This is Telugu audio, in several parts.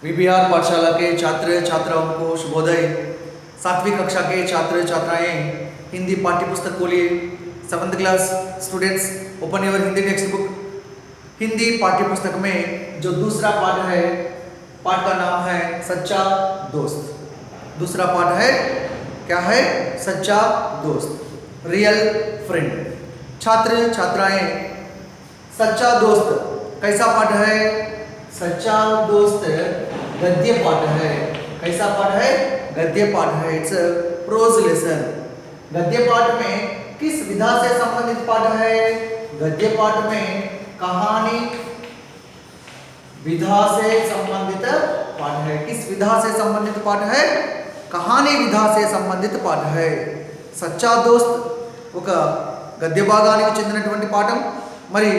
वीबीआर पाठशाला के छात्र छात्राओं को शुभोदय। 7वीं कक्षा के छात्र छात्राएं हिंदी पाठ्य पुस्तक खोलिए। 7th class students open your Hindi text book. Hindi पाठ्य पुस्तक में जो दूसरा पाठ है, पाठ का नाम है सच्चा दोस्त। दूसरा पाठ है, क्या है? सच्चा दोस्त, रियल फ्रेंड। छात्र छात्राएं, सच्चा दोस्त कैसा पाठ है? सच्चा दोस्त गद्य पाठ है। कैसा पाठ है? गद्य पाठ है। It's prose lesson. गद्य पाठ में किस विधा से संबंधित पाठ है? गद्य पाठ में कहानी विधा से संबंधित पाठ है। किस विधा से संबंधित पाठ है? कहानी विधा से संबंधित पाठ है। సచ్చా దోస్త్ ఒక గద్య భాగానికి చెందినటువంటి పాఠం। మరి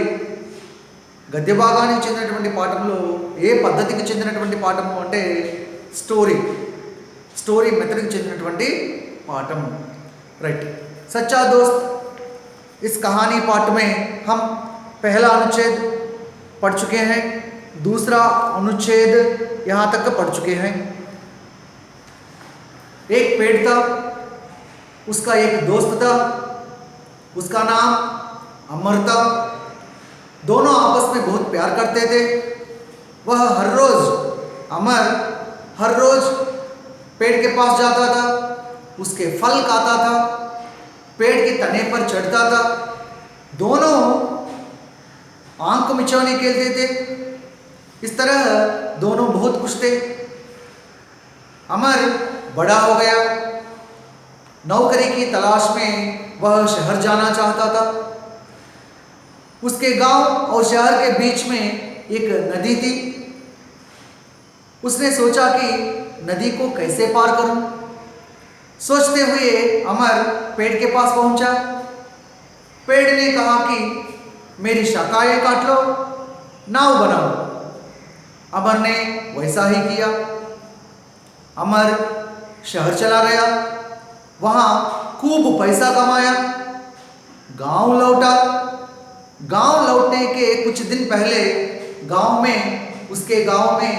గద్య భాగానికి చెందినటువంటి పాఠంలో ఏ పద్ధతికి చెందినటువంటి పాఠము అంటే స్టోరీ మెథడ్కి చెందినటువంటి పాఠం। राइट। सच्चा दोस्त, इस कहानी पाठ में हम पहला अनुच्छेद पढ़ चुके हैं, दूसरा अनुच्छेद यहाँ तक पढ़ चुके हैं। एक पेड़ था, उसका एक दोस्त था, उसका नाम अमर था। दोनों आपस में बहुत प्यार करते थे। वह अमर हर रोज पेड़ के पास जाता था, उसके फल खाता था, पेड़ के तने पर चढ़ता था। दोनों आंख मिचौनी खेलते थे। इस तरह दोनों बहुत खुश थे। अमर बड़ा हो गया, नौकरी की तलाश में वह शहर जाना चाहता था। उसके गांव और शहर के बीच में एक नदी थी। उसने सोचा कि नदी को कैसे पार करूं। सोचते हुए अमर पेड़ के पास पहुंचा। पेड़ ने कहा कि मेरी शाखाएं काट लो, नाव बनाओ। अमर ने वैसा ही किया। अमर शहर चला गया, वहाँ खूब पैसा कमाया, गांव लौटा। गांव लौटने के कुछ दिन पहले उसके गांव में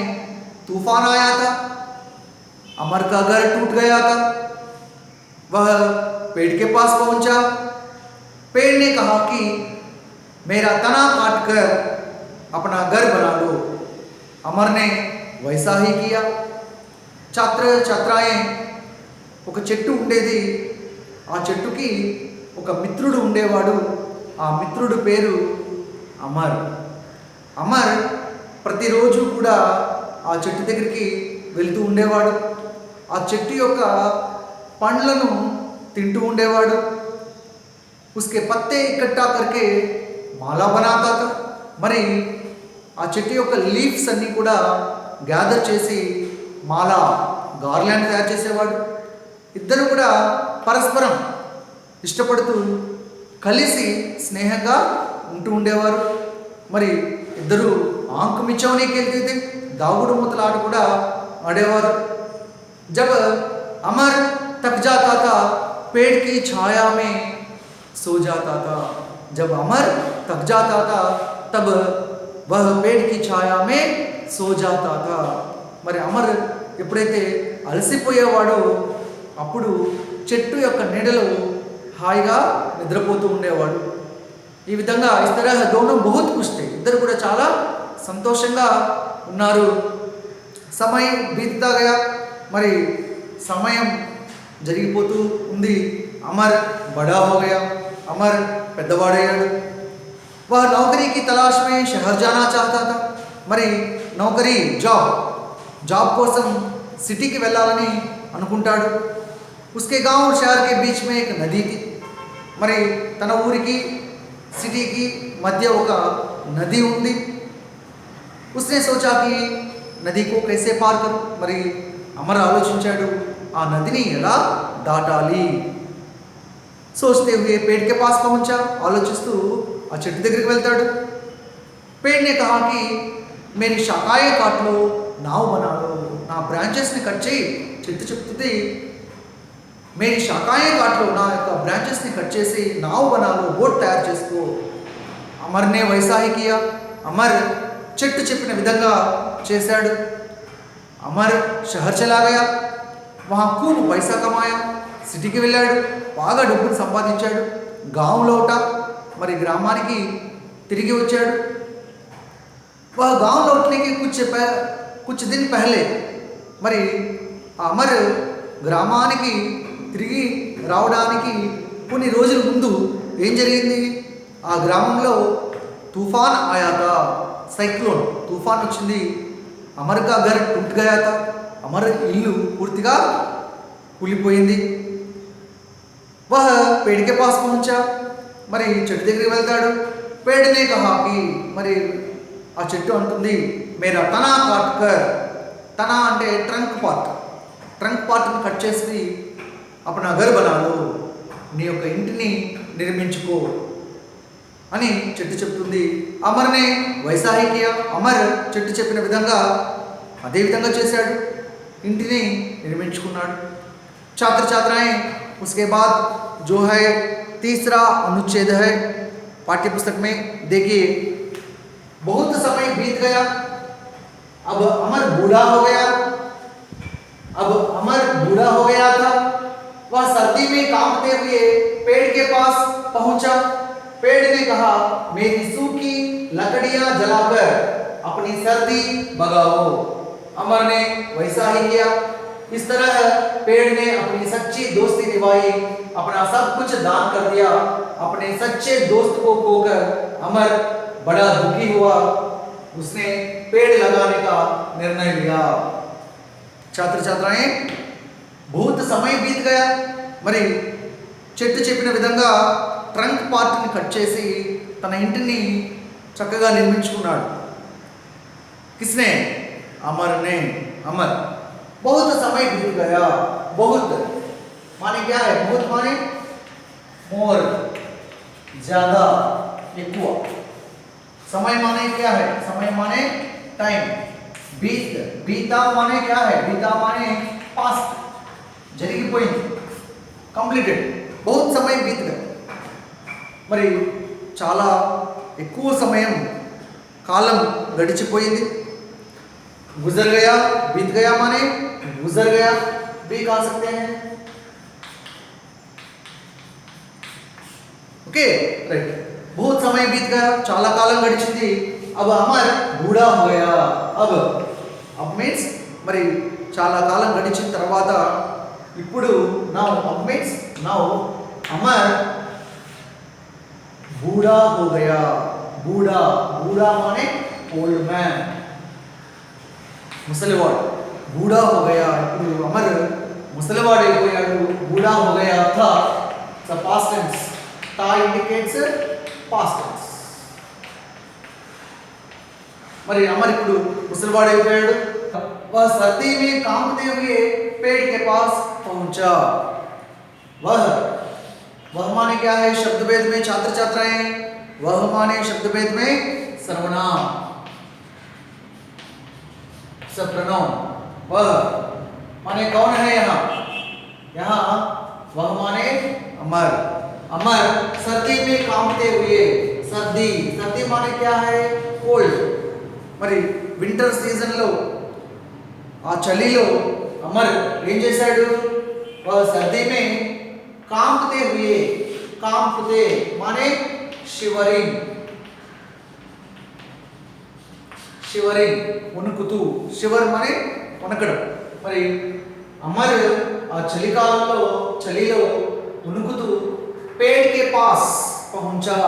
तूफान आया था। अमर का घर टूट गया था। वह पेड़ के पास पहुंचा। पेड़ ने कहा कि मेरा तना काट कर अपना घर बना लो। अमर ने वैसा ही किया। छात्र छात्राएं, ఒక చెట్టు ఉండేది। ఆ చెట్టుకి ఒక మిత్రుడు ఉండేవాడు। ఆ మిత్రుడు పేరు అమర్। అమర్ ప్రతిరోజు కూడా ఆ చెట్టు దగ్గరికి వెళ్తూ ఉండేవాడు। ఆ చెట్టు యొక్క పండ్లను తింటూ ఉండేవాడు। उसके पत्ते इकट्ठा करके माला बनाता था। మరి ఆ చెట్టు యొక్క లీవ్స్ అన్నీ కూడా గ్యాదర్ చేసి మాల, గార్లాండ్ తయారు చేసేవాడు। ఇద్దరు కూడా పరస్పరం ఇష్టపడుతూ కలిసి స్నేహంగా ఉంటూ ఉండేవారు। మరి ఇద్దరు ఆంక్ మిచౌనీ खेलते थे, दाऊद मुतलाट కూడా ఆడేవారు। जब अमर थक जाता था, पेड़ की छाया में सो जाता था। जब अमर थक जाता था, तब वह पेड़ की छाया में सो जाता था। మరి అమర్ ఎప్పుడైతే అలసిపోయేవాడో అప్పుడు చెట్టు యొక్క నీడలో హాయిగా నిద్రపోతూ ఉండేవాడు। ఈ విధంగా इस तरह दोनों बहुत खुश थे। ఇద్దరు కూడా చాలా సంతోషంగా ఉన్నారు। సమయం బీతుతా గయా, మరి సమయం జరిగిపోతూ ఉంది। అమర్ బడా हो गया, అమర్ పెద్దవాడయ్యాడు। वह नौकरी की तलाश में शहर जाना चाहता था। మరి నౌకరీ జాబ్ కోసం సిటీకి వెళ్ళాలని అనుకుంటాడు। उसके गांव और शहर के बीच में एक नदी थी। మరి తన ఊరికి సిటీకి మధ్య ఒక నది ఉంది। उसने सोचा कि नदी को कैसे पार करूं। మరి అమర్ ఆలోచించాడు, ఆ నదిని ఎలా దాటాలి। सोचते हुए पेड़ के पास पहुंचा। ఆలోచిస్తూ ఆ చెట్టు దగ్గరికి వెళ్తాడు। पेड़ ने कहा कि मेरी शाखाएं काट लो, नाव बना लो। నా బ్రాంచెస్ని కట్ చేయి। చెట్టు చెప్తుంది, मेरी शाखाएं काट लो, నా యొక్క బ్రాంచెస్ని కట్ చేసి नाव बना लो, बोट తయారు చేసుకో। अमर ने वैसा ही किया। अमर చెట్టు చెప్పిన విధంగా చేశాడు। అమర్ షహర్ చలా గయా, వహా ఖూబ్ పైసా కమాయా, సిటీకి వెళ్ళాడు, బాగా డబ్బులు సంపాదించాడు. గావ్ లౌటా, మరి గ్రామానికి తిరిగి వచ్చాడు. वह गांव लौटने के कुछ दिन पहले మరి అమర్ గ్రామానికి తిరిగి రావడానికి కొన్ని రోజుల ముందు ఏం జరిగింది? ఆ గ్రామంలో తుఫాన్ ఆయాతా, సైక్లోన్ తుఫాన్ వచ్చింది. అమర్ కా ఘర్ టూట్ గయా తా, అమర్ ఇల్లు పూర్తిగా కూలిపోయింది. వహ పేడ్ కే పాస్ పహుంచా, మరి చెట్టు దగ్గరికి వెళ్తాడు. పేడ్నే కహా కి, మరి ఆ చెట్టు అంటుంది, మేరా తనా కాట్కర్, తనా అంటే ట్రంక్ పార్ట్ని కట్ చేసి అప్పుడు నా ఘర్ బనాలో, నీ యొక్క ఇంటిని నిర్మించుకో అని చెట్టు చెప్తుంది. అమర్నే వైసాహికియ, అమర్ చెట్టు చెప్పిన విధంగా అదే విధంగా చేశాడు, ఇంటిని నిర్మించుకున్నాడు. छात्र छात्राएं उसके बाद जो है तीसरा अनुच्छेद है पाठ्य पुस्तक में, देखिए बहुत समय बीत गया, अब अमर बूढ़ा हो गया। अब अमर बूढ़ा हो गया था, वह सर्दी में कांपते हुए पेड़ के पास पहुंचा। पेड़ ने कहा, मेरी सूखी लकड़ियां जलाकर अपनी सर्दी भगाओ। अमर ने वैसा ही किया। इस तरह पेड़ ने अपनी सच्ची दोस्ती निभाई, अपना सब कुछ दान कर दिया। अपने सच्चे दोस्त को खोकर अमर बड़ा दुखी हुआ, उसने पेड़ लगाने का निर्णय लिया। छात्र छात्राएं बहुत समय बीत गया, మరి చెట్టు చెప్పిన విధంగా ట్రంక్ పార్ట్ని కట్ చేసి తన ఇంటిని చక్కగా నిర్మించుకున్నాడు. కిస్నే? అమర్నే. అమర్ बहुत समय बीत गया, बहुत माने क्या है? बहुत माने मोर, ज्यादा, ఎక్కువ. समय माने क्या है? समय माने टाइम. बीता माने क्या है? बीता माने पास्ट, జరిగిపోయింది, కంప్లీటెడ్. बहुत समय बीत गया, మరి చాలా ఎక్కువ సమయం కాలం గడిచిపోయింది. गुजर गया, बीत गया माने गुजर गया भी कह सकते हैं. Okay right. बहुत समय बीत गया, చాలా కాలం గడిచింది. अब अमर बूढ़ा हो गया. अब మీన్స్ మరి చాలా కాలం గడిచిన తర్వాత ఇప్పుడు నౌ अब మీన్స్ నౌ अमर बूढ़ा हो गया. बूढ़ा माने ओल्ड मैन, ముసలివాడు. బూఢా హో గయా, ఇప్పుడు అమర్ ముసలివాడు అయిపోయాడు. బూఢా హో గయా థా, ద పాస్ట్ టెన్స్. తా ఇండికేట్స్ పాస్ట్ టెన్స్. మరి అమర్ ఇప్పుడు ముసలివాడు అయిపోయాడు. वह सर्दी में कांपते हुए पेड़ के पास पहुंचा. वह माने क्या है शब्द भेद में? छात्र छात्राएं, वह माने शब्द भेद में सर्वनाम, सर्वनाम. वह माने कौन है? यहाँ वह माने अमर. अमर सर्दी में कांपते हुए, सर्दी माने क्या है? कोल्ड. మరి వింటర్ సీజన్లో ఆ చలిలో అమర్ ఏం చేశాడు? सर्दी में कांपते हुए, कांपते माने शिवरिंग, షివరింగ్ వణుకుతూ. షివర్ మనే వణకడం. మరి అమర్ ఆ చలిలో వణుకుతూ पेड़ के पास पहुंचा.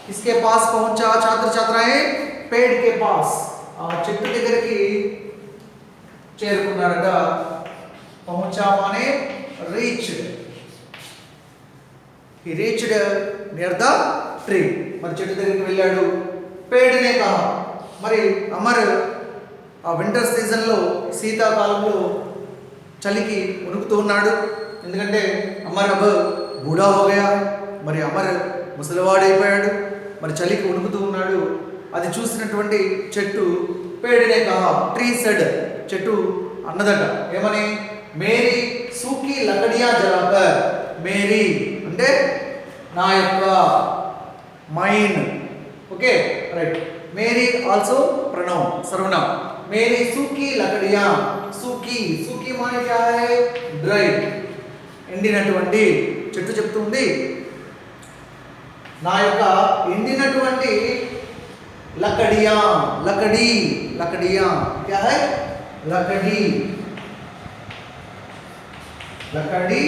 किसके पास पहुंचा? छात्र छात्राएं पेड़ के पास, ఆ చెట్టు దగ్గరికి చేరుకున్నారట. పహుంచా మానే reached. he reached near the tree. మరి చెట్టు దగ్గరికి వెళ్ళాడు. पेड़ ने कहा, మరి అమర్ ఆ వింటర్ సీజన్లో శీతాకాలంలో చలికి వణుకుతూ ఉన్నాడు. ఎందుకంటే అమర్ అబ్ బూఢా హో గయా, మరి అమర్ ముసలివాడైపోయాడు, మరి చలికి వణుకుతూ ఉన్నాడు. అది చూసినటువంటి చెట్టు పేడనే కహా, ట్రీ సెడ్, చెట్టు అన్నదట ఏమని? మేరీ సూకి లకడియా జలాకర్. మేరీ అంటే నా యొక్క, మైన్. Okay right. మేరీ ఆల్సో ప్రణవ్, సర్వనామ్. मेरी सूखी लकड़ियां, सूखी सूखी माने क्या है, డ్రై, ఎండినటువంటి చెట్టు చెప్తుంది నా యొక్క ఎండినటువంటి लकड़ियां, लकड़ी लकड़ियां क्या है, लकड़ी लकड़ी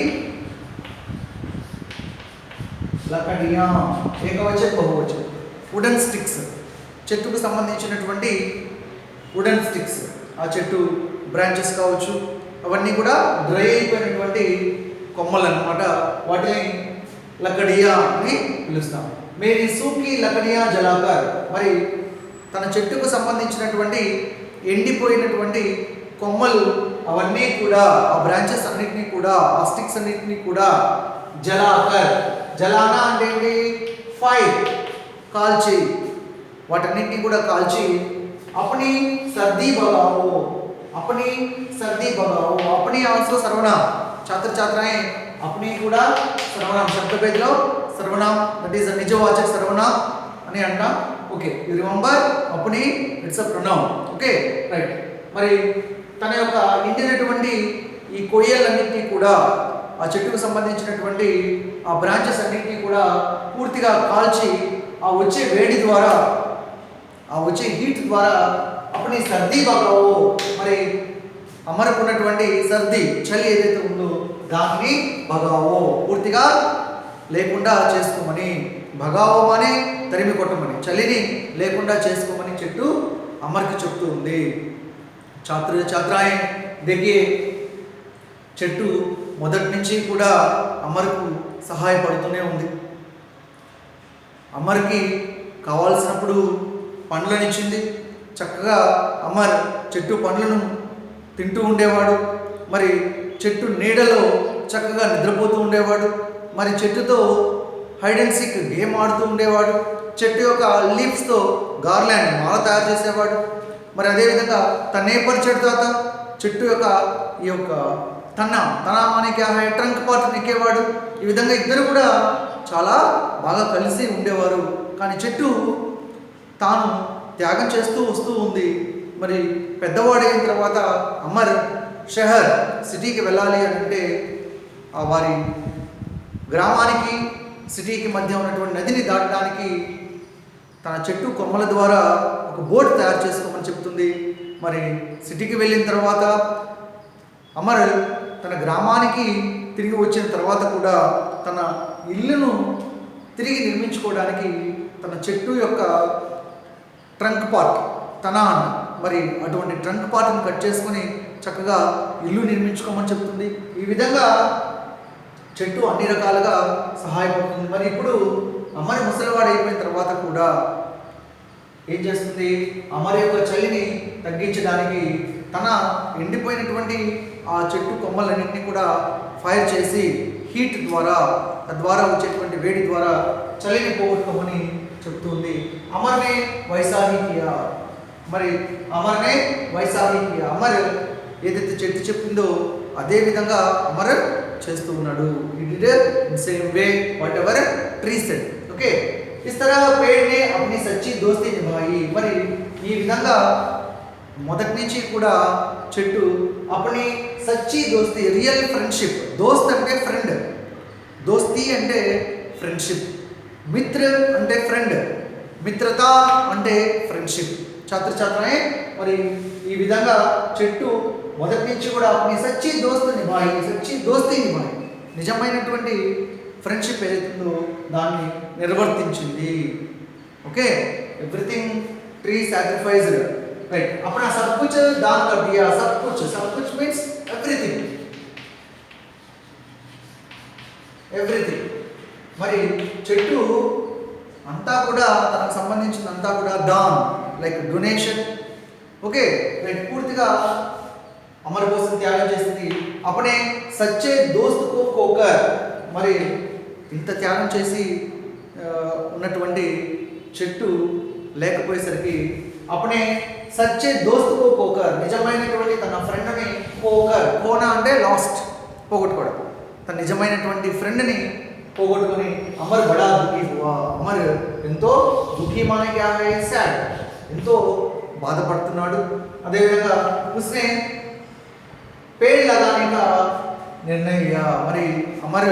लकड़ियां ఏకవచనం బహువచనం. వుడెన్ స్టిక్స్, చెట్టుకు సంబంధించినటువంటి వుడెన్ స్టిక్స్, ఆ చెట్టు బ్రాంచెస్ కావచ్చు, అవన్నీ కూడా డ్రై అయిపోయినటువంటి కొమ్మలు అన్నమాట. వాటిని లకడియా అని పిలుస్తాం. మేరీ సూకి లకడియా జలాకర్, మరి తన చెట్టుకు సంబంధించినటువంటి ఎండిపోయినటువంటి కొమ్మలు అవన్నీ కూడా, ఆ బ్రాంచెస్ అన్నిటినీ కూడా, ఆ స్టిక్స్ అన్నిటినీ కూడా జలాకర్, జలానా అంటే ఏంటి, ఫైర్, కాల్చి, వాటన్నిటిని కూడా కాల్చి अपनी सर्दी भगाओ, अपनी सर्दी भगाओ. अपनी आल्सो सर्वनाम, छात्र छात्राएं अपनी కూడా सर्वनाम, శబ్దభేదలో सर्वनाम, దట్ ఈస్ నిజవాచక सर्वनाम అని అంటాం. ఓకే, యు రిమెంబర్ अपनी, it's a pronoun. Okay right. మరి తన యొక్క ఎండినటువంటి ఈ కొయ్యలన్నింటినీ కూడా, ఆ చెట్టుకు సంబంధించినటువంటి ఆ బ్రాంచెస్ అన్నింటినీ కూడా పూర్తిగా కాల్చి ఆ వచ్చే వేడి ద్వారా, ఆ వచ్చే హీట్ ద్వారా అప్పుడు సర్దీ భగావో, మరి అమరుకున్నటువంటి సర్ది, చలి ఏదైతే ఉందో దాన్ని భగావో, పూర్తిగా లేకుండా చేసుకోమని, భగావో అని తరిమి కొట్టమని, చలిని లేకుండా చేసుకోమని చెట్టు అమర్కి చెప్తూ ఉంది. ఛాత్రాయే देखिए, చెట్టు మొదటి నుంచి కూడా అమర్కు సహాయపడుతూనే ఉంది. అమర్కి కావాల్సినప్పుడు పండ్లను ఇచ్చింది. చక్కగా అమర్ చెట్టు పండ్లను తింటూ ఉండేవాడు. మరి చెట్టు నీడలో చక్కగా నిద్రపోతూ ఉండేవాడు. మరి చెట్టుతో హైడ్ అండ్ సీక్ గేమ్ ఆడుతూ ఉండేవాడు. చెట్టు యొక్క లీవ్స్తో గార్లాండ్, మాల తయారు చేసేవాడు. మరి అదేవిధంగా తన నేపర్ తర్వాత చెట్టు యొక్క ఈ యొక్క తనామానికి ట్రంక్ పార్ట్ నెక్కేవాడు. ఈ విధంగా ఇద్దరు కూడా చాలా బాగా కలిసి ఉండేవారు. కానీ చెట్టు తాను త్యాగం చేస్తూ వస్తూ ఉంది. మరి పెద్దవాడైన తర్వాత అమర్ షహర్, సిటీకి వెళ్ళాలి అని అంటే ఆ వారి గ్రామానికి సిటీకి మధ్య ఉన్నటువంటి నదిని దాటడానికి తన చెట్టు కొమ్మల ద్వారా ఒక బోట్ తయారు చేసుకోమని చెప్తుంది. మరి సిటీకి వెళ్ళిన తర్వాత అమర్ తన గ్రామానికి తిరిగి వచ్చిన తర్వాత కూడా తన ఇల్లును తిరిగి నిర్మించుకోవడానికి తన చెట్టు యొక్క ట్రంక్ పార్ట్, మరి అటువంటి ట్రంక్ పార్ట్ని కట్ చేసుకొని చక్కగా ఇల్లు నిర్మించుకోమని చెప్తుంది. ఈ విధంగా చెట్టు అన్ని రకాలుగా సహాయపడుతుంది. మరి ఇప్పుడు అమర్ ముసలివాడు అయిపోయిన తర్వాత కూడా ఏం చేస్తుంది, అమర్ యొక్క చలిని తగ్గించడానికి తన ఎండిపోయినటువంటి ఆ చెట్టు కొమ్మలన్నింటినీ కూడా ఫైర్ చేసి హీట్ ద్వారా, తద్వారా వచ్చేటువంటి వేడి ద్వారా చలిని పోగొట్టుకోమని చెప్తుంది. అమర్నే వైసాహి కియా, మరి అమర్నే వైసాహి కియా, అమర్ ఏదైతే చెట్టు చెప్పిందో అదే విధంగా అమర్ చేస్తూ ఉన్నాడు. He did in same way whatever tree said. Okay, इस तरह पेड़ ने अपनी सच्ची दोस्ती निभाई. మరి ఈ విధంగా మొదటి నుంచి కూడా చెట్టు अपनी सच्ची दोस्ती, రియల్ ఫ్రెండ్షిప్, దోస్త్ అంటే ఫ్రెండ్, దోస్తి అంటే ఫ్రెండ్షిప్, మిత్ర అంటే ఫ్రెండ్, మిత్రత అంటే ఫ్రెండ్షిప్. ఛాత్రఛాత్రాయే మరి ఈ విధంగా చెట్టు మొదటి నుంచి కూడా अपनी सच्ची दोस्त निभाई, सच्ची दोस्ती निभाई, నిజమైనటువంటి ఫ్రెండ్షిప్ ఏదైతుందో దాన్ని నిర్వర్తించింది. Okay, everything tree sacrificed, right. अपना सब कुछ दान कर दिया, सब कुछ मीन्स एवरीथिंग, एवरीथिंग. మరి చెట్టు అంతా కూడా తనకు సంబంధించినంతా కూడా దాన్, లైక్ డొనేషన్. ఓకే రైట్, పూర్తిగా అమర్ కోసం త్యాగం చేసింది. అప్పుడే సచ్చే దోస్తుకు కోకర్, మరి ఇంత త్యాగం చేసి ఉన్నటువంటి చెట్టు లేకపోయేసరికి అప్పుడే సచ్చే దోస్తుకు కోకర్, నిజమైనటువంటి తన ఫ్రెండ్ని కోకర్, కోనా అంటే లాస్ట్, పోగొట్టుకోవడం, తన నిజమైనటువంటి ఫ్రెండ్ని పోగొట్టుకుని అమర్ బడా దుఃఖీ హువా. అమర్ ఎంతో దుఃఖీ మానే క్యా హై, సాడ్, ఎంతో బాధపడుతున్నాడు. అదేవిధంగా उसने पेड़ लगाने का నిర్ణయం लिया. మరి అమర్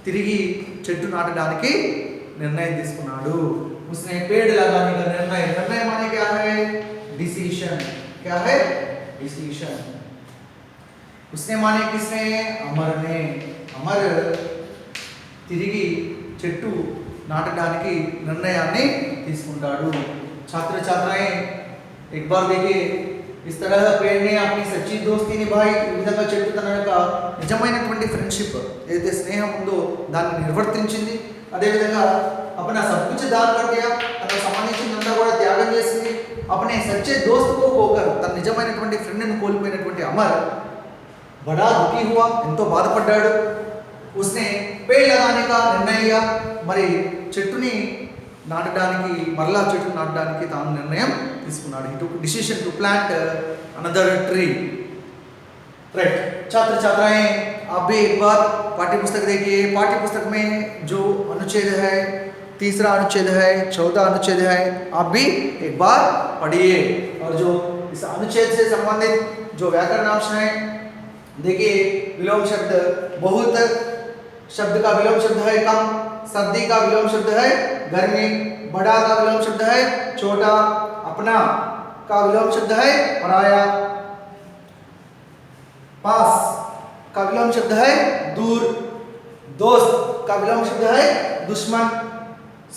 తిరిగి చెట్టు నాటడానికి నిర్ణయం తీసుకున్నాడు. उसने पेड़ लगाने का निर्णय माने क्या है? डिसीजन. क्या है? डिसीजन. उसने माने किसने? अमर ने. अमर తిరిగి చెట్టు నాటడానికి నిర్ణయాన్ని తీసుకుంటాడు. छात्र छात्राएं एक बार देखिए, इस तरह पेड़ ने अपनी सच्ची दोस्ती निभाई. ఈ విధంగా చెట్టు తన యొక్క నిజమైనటువంటి ఫ్రెండ్షిప్ ఏదైతే స్నేహం ఉందో దాన్ని నిర్వర్తించింది. అదేవిధంగా अपना सब कुछ दान कर दिया, తనకు సంబంధించినంతా కూడా త్యాగం చేసింది. अपने सच्चे दोस्त को खोकर తన నిజమైనటువంటి ఫ్రెండ్ని కోల్పోయినటువంటి అమర్ बड़ा दुखी हुआ, ఎంతో బాధపడ్డాడు. उसने पेड़ लगाने का निर्णय लिया. మరి చెట్టుని నాటడానికి మరలా చెట్టు నాటడానికి తాను నిర్ణయం తీసుకున్నాడు. ही took decision to plant another tree. Right. छात्र छात्राएं आप भी एक बार पाठ्य पुस्तक देखिए. पाठ्य पुस्तक में जो अनुच्छेद है, तीसरा अनुच्छेद है, 14 अनुच्छेद है, आप भी एक बार पढ़िए. और जो इस अनुच्छेद से संबंधित जो व्याकरणांश है, देखिए विलोम शब्द बहुत, शब्द का विलोम शब्द है कम, सर्दी का विलोम शब्द है गर्मी, बड़ा का विलोम शब्द है छोटा, अपना का विलोम शब्द है पराया, पास का विलोम शब्द है दूर, दोस्त का विलोम शब्द है दुश्मन,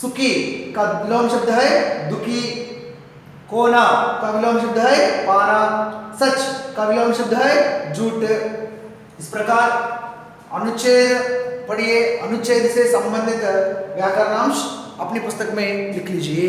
सुखी का विलोम शब्द है दुखी, कोना का विलोम शब्द है पाना, सच का विलोम शब्द है झूठ. इस प्रकार अनुच्छेद पढ़िए. अनुच्छेद से संबंधित व्याकरणांश अपनी पुस्तक में लिख लीजिए.